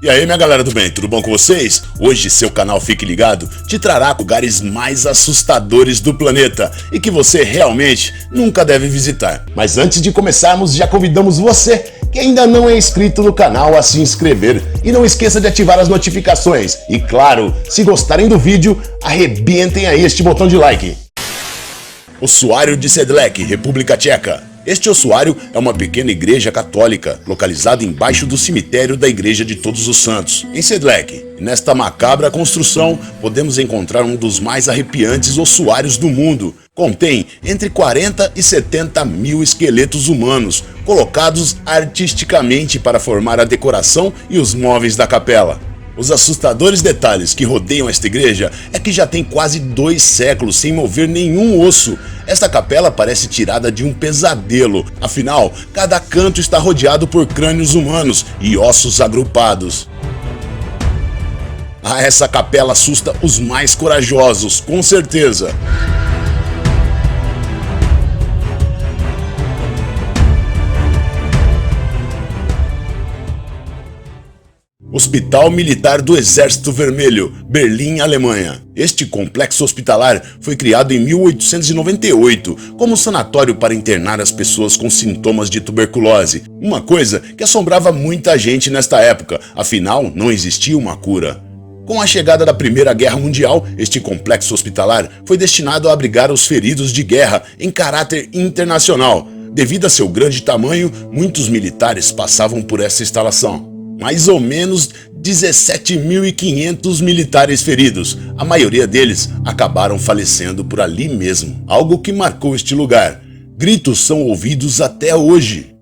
E aí, minha galera do bem, tudo bom com vocês? Hoje seu canal Fique Ligado te trará lugares mais assustadores do planeta e que você realmente nunca deve visitar. Mas antes de começarmos, já convidamos você que ainda não é inscrito no canal a se inscrever e não esqueça de ativar as notificações. E claro, se gostarem do vídeo, arrebentem aí este botão de like. Ossuário de Sedlec, República Tcheca. Este ossuário é uma pequena igreja católica, localizada embaixo do cemitério da Igreja de Todos os Santos, em Sedlec. Nesta macabra construção, podemos encontrar um dos mais arrepiantes ossuários do mundo. Contém entre 40 e 70 mil esqueletos humanos, colocados artisticamente para formar a decoração e os móveis da capela. Os assustadores detalhes que rodeiam esta igreja é que já tem quase 2 séculos sem mover nenhum osso. Esta capela parece tirada de um pesadelo, afinal, cada canto está rodeado por crânios humanos e ossos agrupados. Essa capela assusta os mais corajosos, com certeza. Hospital Militar do Exército Vermelho, Berlim, Alemanha. Este complexo hospitalar foi criado em 1898 como sanatório para internar as pessoas com sintomas de tuberculose, uma coisa que assombrava muita gente nesta época, afinal não existia uma cura. Com a chegada da Primeira Guerra Mundial, este complexo hospitalar foi destinado a abrigar os feridos de guerra em caráter internacional. Devido a seu grande tamanho, muitos militares passavam por essa instalação. Mais ou menos 17.500 militares feridos. A maioria deles acabaram falecendo por ali mesmo, algo que marcou este lugar. Gritos são ouvidos até hoje.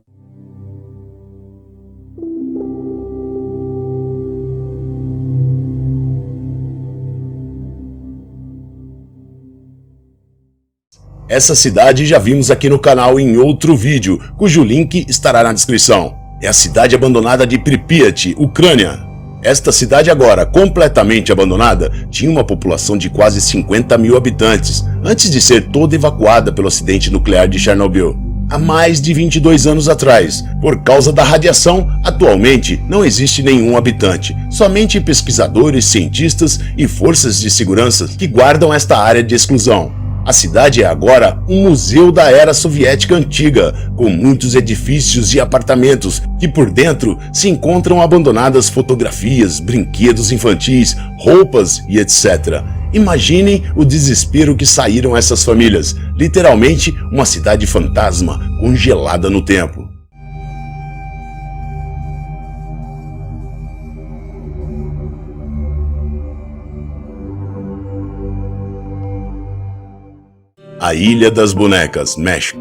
Essa cidade já vimos aqui no canal em outro vídeo, cujo link estará na descrição. É a cidade abandonada de Pripyat, Ucrânia. Esta cidade agora, completamente abandonada, tinha uma população de quase 50 mil habitantes, antes de ser toda evacuada pelo acidente nuclear de Chernobyl, há mais de 22 anos atrás. Por causa da radiação, atualmente não existe nenhum habitante, somente pesquisadores, cientistas e forças de segurança que guardam esta área de exclusão. A cidade é agora um museu da era soviética antiga, com muitos edifícios e apartamentos que por dentro se encontram abandonadas fotografias, brinquedos infantis, roupas e etc. Imaginem o desespero que saíram essas famílias, literalmente uma cidade fantasma congelada no tempo. A Ilha das Bonecas, México.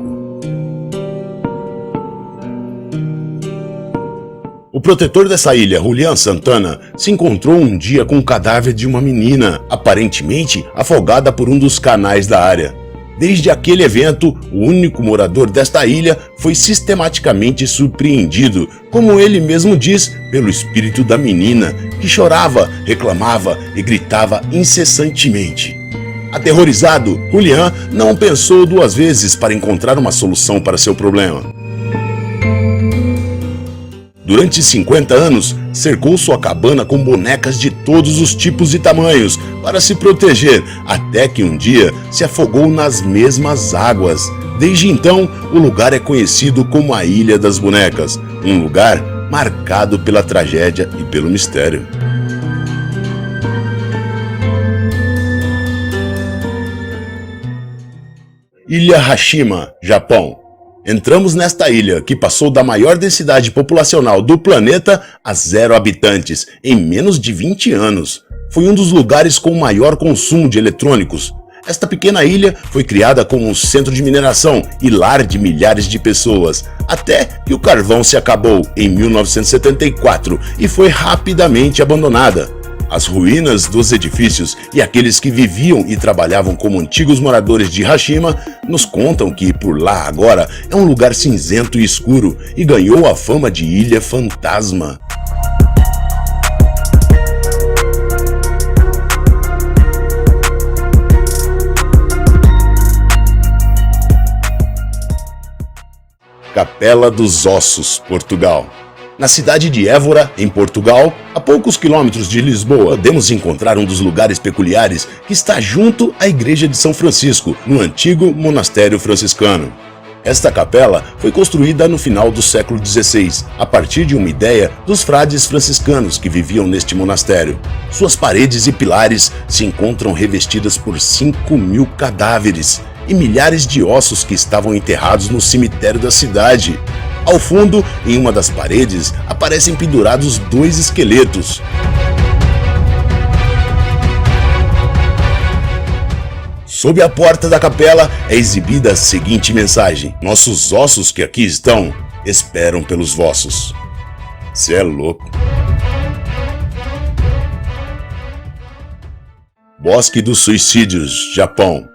O protetor dessa ilha, Julián Santana, se encontrou um dia com o cadáver de uma menina, aparentemente afogada por um dos canais da área. Desde aquele evento, o único morador desta ilha foi sistematicamente surpreendido, como ele mesmo diz, pelo espírito da menina, que chorava, reclamava e gritava incessantemente. Aterrorizado, Julián não pensou 2 vezes para encontrar uma solução para seu problema. Durante 50 anos, cercou sua cabana com bonecas de todos os tipos e tamanhos para se proteger, até que um dia se afogou nas mesmas águas. Desde então, o lugar é conhecido como a Ilha das Bonecas, um lugar marcado pela tragédia e pelo mistério. Ilha Hashima, Japão. Entramos nesta ilha, que passou da maior densidade populacional do planeta a 0 habitantes, em menos de 20 anos. Foi um dos lugares com maior consumo de eletrônicos. Esta pequena ilha foi criada como um centro de mineração e lar de milhares de pessoas, até que o carvão se acabou em 1974 e foi rapidamente abandonada. As ruínas dos edifícios e aqueles que viviam e trabalhavam como antigos moradores de Hashima nos contam que por lá agora é um lugar cinzento e escuro e ganhou a fama de Ilha Fantasma. Capela dos Ossos, Portugal. Na cidade de Évora, em Portugal, a poucos quilômetros de Lisboa, podemos encontrar um dos lugares peculiares que está junto à Igreja de São Francisco, no antigo monastério franciscano. Esta capela foi construída no final do século XVI, a partir de uma ideia dos frades franciscanos que viviam neste monastério. Suas paredes e pilares se encontram revestidas por 5.000 cadáveres e milhares de ossos que estavam enterrados no cemitério da cidade. Ao fundo, em uma das paredes, aparecem pendurados 2 esqueletos. Sob a porta da capela é exibida a seguinte mensagem: nossos ossos que aqui estão esperam pelos vossos. Cê é louco. Bosque dos Suicídios, Japão.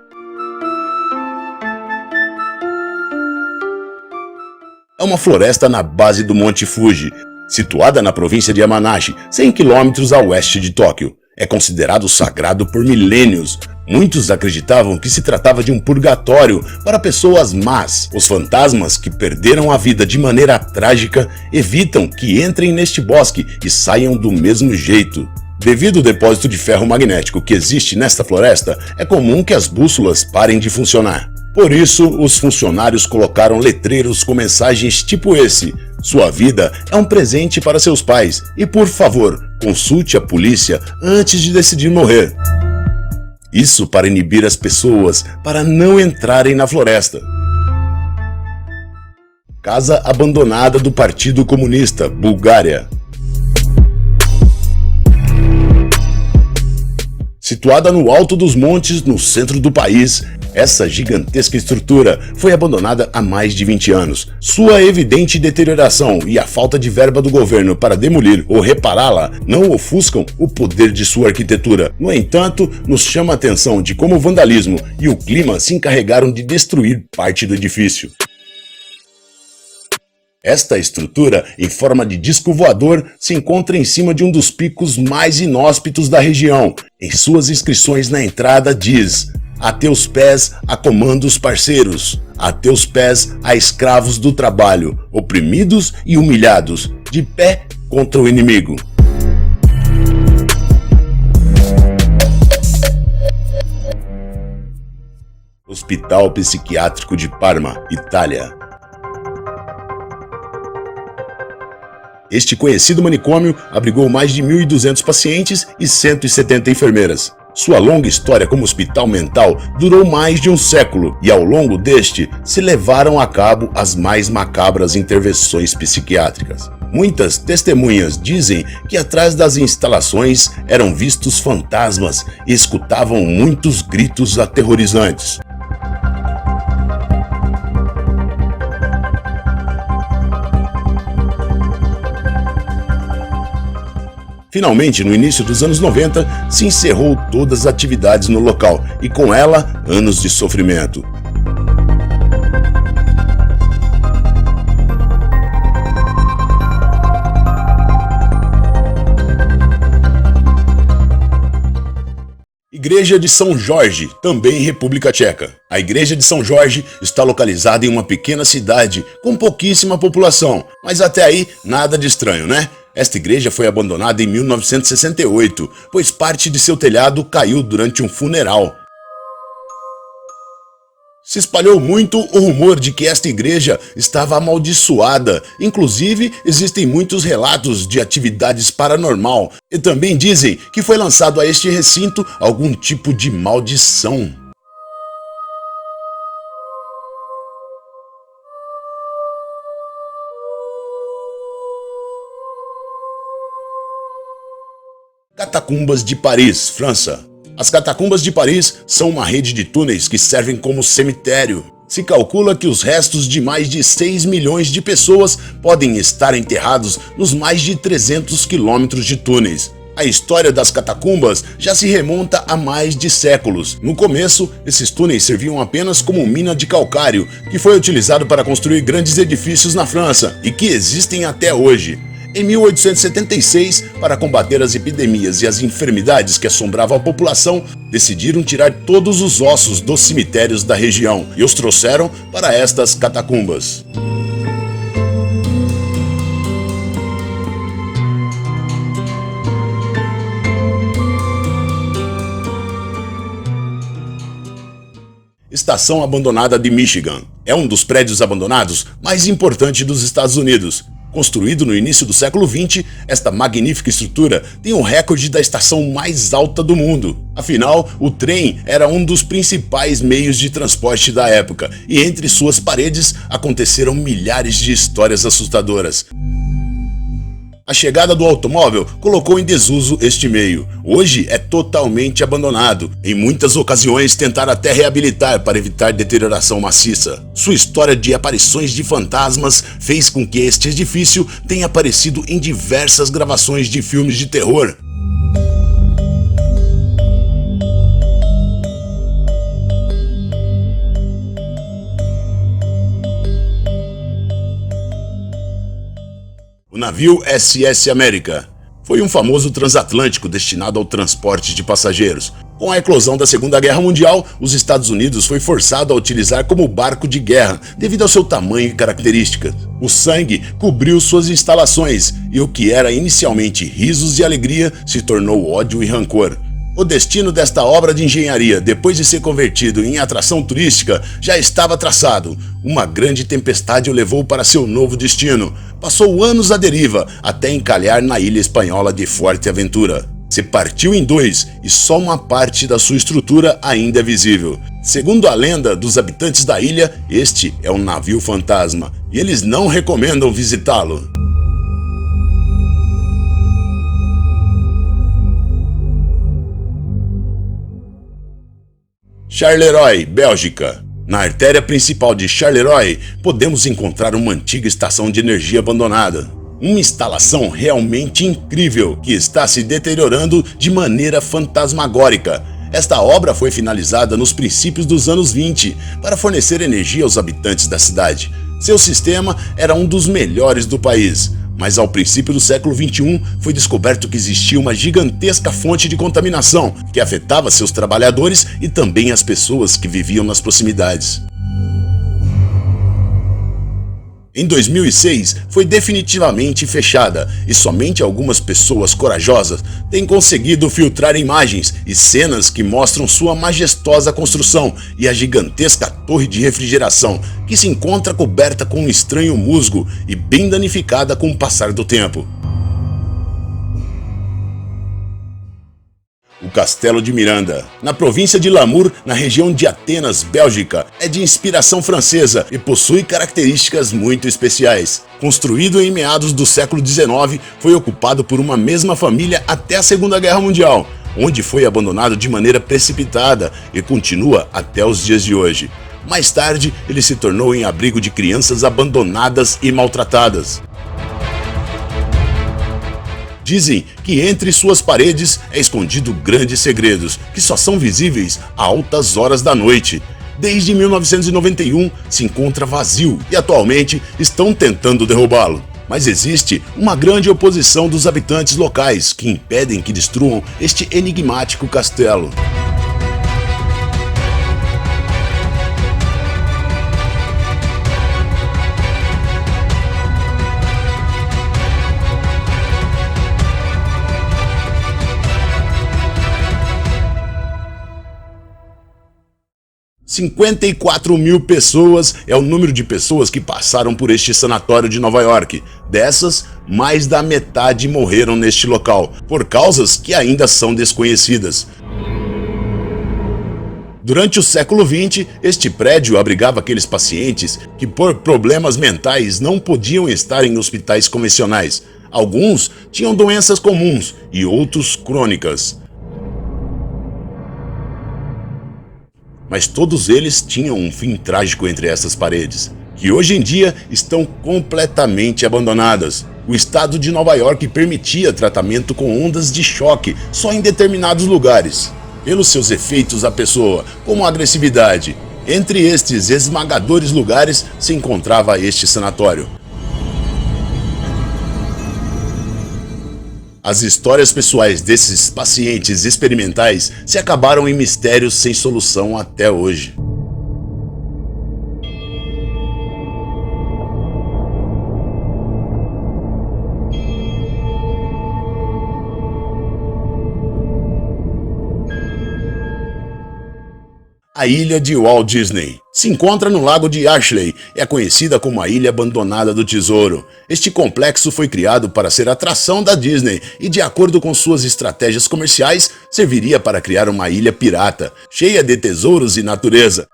É uma floresta na base do Monte Fuji, situada na província de Yamanashi, 100 km a oeste de Tóquio. É considerado sagrado por milênios. Muitos acreditavam que se tratava de um purgatório para pessoas más. Os fantasmas que perderam a vida de maneira trágica evitam que entrem neste bosque e saiam do mesmo jeito. Devido ao depósito de ferro magnético que existe nesta floresta, é comum que as bússolas parem de funcionar. Por isso, os funcionários colocaram letreiros com mensagens tipo esse: sua vida é um presente para seus pais e, por favor, consulte a polícia antes de decidir morrer. Isso para inibir as pessoas para não entrarem na floresta. Casa abandonada do Partido Comunista, Bulgária. Situada no alto dos montes, no centro do país, essa gigantesca estrutura foi abandonada há mais de 20 anos. Sua evidente deterioração e a falta de verba do governo para demolir ou repará-la não ofuscam o poder de sua arquitetura. No entanto, nos chama a atenção de como o vandalismo e o clima se encarregaram de destruir parte do edifício. Esta estrutura, em forma de disco voador, se encontra em cima de um dos picos mais inóspitos da região. Em suas inscrições na entrada diz: a teus pés a comandos parceiros, a teus pés a escravos do trabalho, oprimidos e humilhados, de pé contra o inimigo. Hospital Psiquiátrico de Parma, Itália. Este conhecido manicômio abrigou mais de 1.200 pacientes e 170 enfermeiras. Sua longa história como hospital mental durou mais de um século e ao longo deste se levaram a cabo as mais macabras intervenções psiquiátricas. Muitas testemunhas dizem que atrás das instalações eram vistos fantasmas e escutavam muitos gritos aterrorizantes. Finalmente, no início dos anos 90, se encerrou todas as atividades no local e, com ela, anos de sofrimento. Igreja de São Jorge, também em República Tcheca. A Igreja de São Jorge está localizada em uma pequena cidade com pouquíssima população, mas até aí nada de estranho, né? Esta igreja foi abandonada em 1968, pois parte de seu telhado caiu durante um funeral. Se espalhou muito o rumor de que esta igreja estava amaldiçoada. Inclusive, existem muitos relatos de atividades paranormal e também dizem que foi lançado a este recinto algum tipo de maldição. Catacumbas de Paris, França. As catacumbas de Paris são uma rede de túneis que servem como cemitério. Se calcula que os restos de mais de 6 milhões de pessoas podem estar enterrados nos mais de 300 quilômetros de túneis. A história das catacumbas já se remonta a mais de séculos. No começo, esses túneis serviam apenas como mina de calcário, que foi utilizado para construir grandes edifícios na França e que existem até hoje. Em 1876, para combater as epidemias e as enfermidades que assombravam a população, decidiram tirar todos os ossos dos cemitérios da região e os trouxeram para estas catacumbas. estação abandonada de Michigan. É um dos prédios abandonados mais importantes dos Estados Unidos. Construído no início do século XX, esta magnífica estrutura tem o recorde da estação mais alta do mundo. Afinal, o trem era um dos principais meios de transporte da época, e entre suas paredes aconteceram milhares de histórias assustadoras. A chegada do automóvel colocou em desuso este meio. Hoje é totalmente abandonado. Em muitas ocasiões tentaram até reabilitar para evitar deterioração maciça. Sua história de aparições de fantasmas fez com que este edifício tenha aparecido em diversas gravações de filmes de terror. O navio SS América foi um famoso transatlântico destinado ao transporte de passageiros. Com a eclosão da Segunda Guerra Mundial, os Estados Unidos foi forçado a utilizar como barco de guerra devido ao seu tamanho e características. O sangue cobriu suas instalações e o que era inicialmente risos e alegria se tornou ódio e rancor. O destino desta obra de engenharia, depois de ser convertido em atração turística, já estava traçado. Uma grande tempestade o levou para seu novo destino. Passou anos à deriva, até encalhar na ilha espanhola de Fuerteventura. Se partiu em dois e só uma parte da sua estrutura ainda é visível. Segundo a lenda dos habitantes da ilha, este é um navio fantasma e eles não recomendam visitá-lo. Charleroi, Bélgica. Na artéria principal de Charleroi, podemos encontrar uma antiga estação de energia abandonada. Uma instalação realmente incrível que está se deteriorando de maneira fantasmagórica. Esta obra foi finalizada nos princípios dos anos 20 para fornecer energia aos habitantes da cidade. Seu sistema era um dos melhores do país. Mas ao princípio do século XXI foi descoberto que existia uma gigantesca fonte de contaminação que afetava seus trabalhadores e também as pessoas que viviam nas proximidades. Em 2006 foi definitivamente fechada e somente algumas pessoas corajosas têm conseguido filtrar imagens e cenas que mostram sua majestosa construção e a gigantesca torre de refrigeração que se encontra coberta com um estranho musgo e bem danificada com o passar do tempo. O Castelo de Miranda, na província de Lamour, na região de Atenas, Bélgica, é de inspiração francesa e possui características muito especiais. Construído em meados do século XIX, foi ocupado por uma mesma família até a Segunda Guerra Mundial, onde foi abandonado de maneira precipitada e continua até os dias de hoje. Mais tarde, ele se tornou em abrigo de crianças abandonadas e maltratadas. Dizem que entre suas paredes é escondido grandes segredos que só são visíveis a altas horas da noite. Desde 1991 se encontra vazio e atualmente estão tentando derrubá-lo. Mas existe uma grande oposição dos habitantes locais que impedem que destruam este enigmático castelo. $54.000 pessoas é o número de pessoas que passaram por este sanatório de Nova York. Dessas, mais da metade morreram neste local, por causas que ainda são desconhecidas. Durante o século XX, este prédio abrigava aqueles pacientes que por problemas mentais não podiam estar em hospitais convencionais. Alguns tinham doenças comuns e outros crônicas. Mas todos eles tinham um fim trágico entre essas paredes, que hoje em dia estão completamente abandonadas. O estado de Nova York permitia tratamento com ondas de choque só em determinados lugares, pelos seus efeitos à pessoa, como a agressividade. Entre estes esmagadores lugares se encontrava este sanatório. As histórias pessoais desses pacientes experimentais se acabaram em mistérios sem solução até hoje. A ilha de Walt Disney se encontra no lago de Ashley e é conhecida como a Ilha Abandonada do Tesouro. Este complexo foi criado para ser atração da Disney e, de acordo com suas estratégias comerciais, serviria para criar uma ilha pirata, cheia de tesouros e natureza,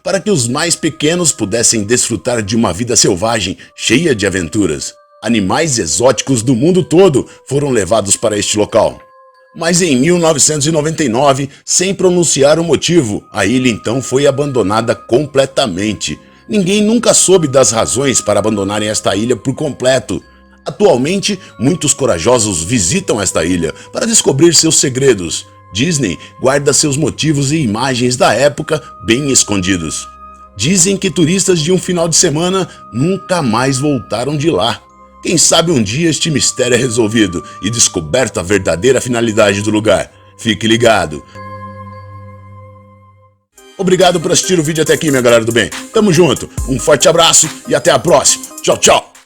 para que os mais pequenos pudessem desfrutar de uma vida selvagem, cheia de aventuras. Animais exóticos do mundo todo foram levados para este local. Mas em 1999, sem pronunciar o motivo, a ilha então foi abandonada completamente. Ninguém nunca soube das razões para abandonarem esta ilha por completo. Atualmente, muitos corajosos visitam esta ilha para descobrir seus segredos. Disney guarda seus motivos e imagens da época bem escondidos. Dizem que turistas de um final de semana nunca mais voltaram de lá. Quem sabe um dia este mistério é resolvido e descoberto a verdadeira finalidade do lugar. Fique ligado. Obrigado por assistir o vídeo até aqui, minha galera do bem. Tamo junto, um forte abraço e até a próxima. Tchau, tchau.